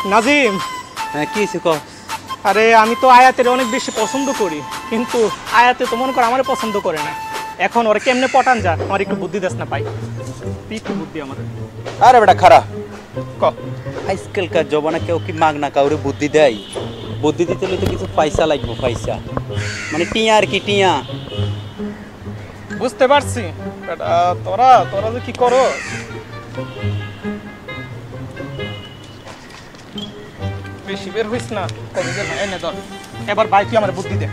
নাজিম, হ্যাঁ কি হয়েছে কও? আরে আমি তো আয়াতের অনেক বেশি পছন্দ করি, কিন্তু আয়াতে তো মনে কর আমার পছন্দ করে না। এখন ওরা কেমনে পটান যা, আমার একটু বুদ্ধি দেস না পাই, একটু বুদ্ধি আমার। আরে বেটা খারা, ক আজকালকার জমানা কেউ কি মাগনা কাউরে বুদ্ধি দেয়? বুদ্ধি দিতে হলে তো কিছু পয়সা লাগবে, পয়সা মানে টিয়া আর কি টিয়া। বুঝতে পারছি, তোরা তোরা যে কি করো, বেশি বের হইস না, কবি যে ভাই এনে ধর। এবার ভাই তুই আমার বুদ্ধি দে।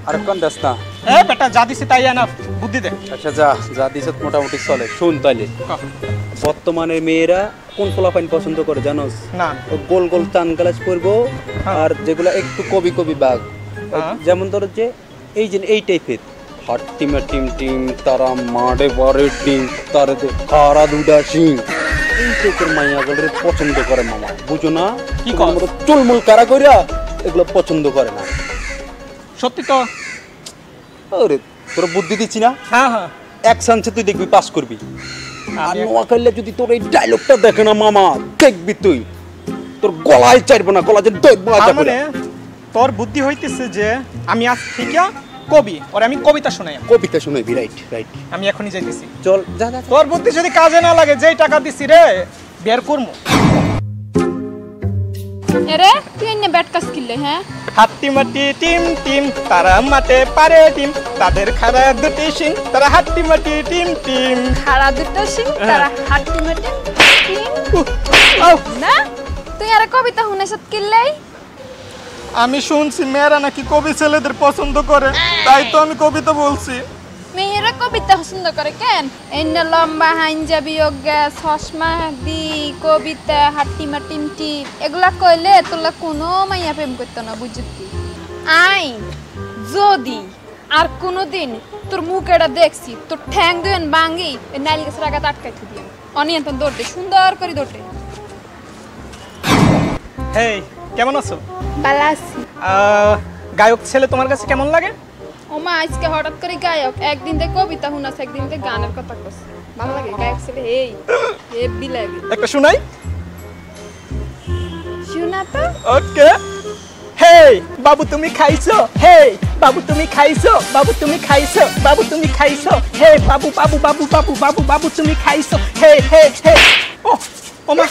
আর কোন দাস না? এ বেটা যা দিছি তাই আনা, বুদ্ধি দে। আচ্ছা যা যা দিছ মোটামুটি চলে। শুন তাইলে, বর্তমানে মেয়েরা কোন ফলাফাইন পছন্দ করে জানোস? না। গোল গোল চান গ্লাস পরবো, আর যেগুলো একটু কবি কবি বাঘ, যেমন ধরো যে এই যে এই টাইপের হট টিমে টিম টিম তারা মাঠে বড় টিম তার খারা দুটা সিং, এই টাইপের মাইয়াগুলোর পছন্দ করে মামা, বুঝো না? কি কর চুলমুল কারা কইরা এগুলো পছন্দ করে না। সত্যি তো? আরে তোর বুদ্ধি দিচ্ছি না? হ্যাঁ হ্যাঁ, এক চান্সে তুই দেখবি পাস করবি। আর নোয়াখালীতে যদি তোর এই ডায়লগটা দেখে না মামা, দেখবি তুই তোর গলায় চাইবো না, গলা যে দইবো। মানে তোর বুদ্ধি হইতেছে যে আমি আজ থেকে কবি, ওরে আমি কবিতা শোনাই। কবিতা শুনাইবি, রাইট রাইট। আমি এখনই যাইতেছি, চল যা যা। তোর বুদ্ধি যদি কাজে না লাগে, যেই টাকা দিছি রে বের করমু। এরে তুই এনে ব্যাট কাজ কিনলে? হ্যাঁ, হাত্তি মাটি টিম টিম তারা মাঠে পারে টিম, তাদের খাড়া দুটি সিং তারা হাত্তি মাটি টিম টিম। খাড়া দুটো সিং তারা হাঁটি মাটি না। তুই আর কবিতা শুনেছত কিনলেই? আমি শুনছি মেয়েরা নাকি কবি ছেলেদের পছন্দ করে, তাই তো আমি কবিতা বলছি। মেয়েরা কবিতা পছন্দ করে কেন? এনে লম্বা হাইনজাবি অজ্ঞা চশমা দি কবিতা হাট্টি মাটিম টিপ এগুলা কইলে তোলা কোনো মাইয়া প্রেম করতো না, বুঝতি? আই যদি আর কোনোদিন তোর মুখ এটা দেখছি, তোর ঠ্যাং দুয়েন ভাঙি এই নাইল গাছের আগাতে আটকাইতে দিই। অনিয়ন্ত্রণ দৌড়তে সুন্দর করে দৌড়তে। হেই, কেমন আছো? ভালো আছি। গায়ক ছেলে তোমার কাছে কেমন লাগে? ওমা আজকে হঠাৎ করে গায়ক, একদিন থেকে কবিতা শুনাস, একদিন থেকে গানের কথা কস। ভালো লাগে গায়ক ছেলে? এই হেব্বি লাগে। একটা শুনাই? শুনা তো। ওকে। হেই বাবু তুমি খাইছো, হেই বাবু তুমি খাইছো, বাবু তুমি খাইছো, বাবু তুমি খাইছো, হে বাবু বাবু বাবু বাবু বাবু বাবু তুমি খাইছো, হে হে হে। ও ওমা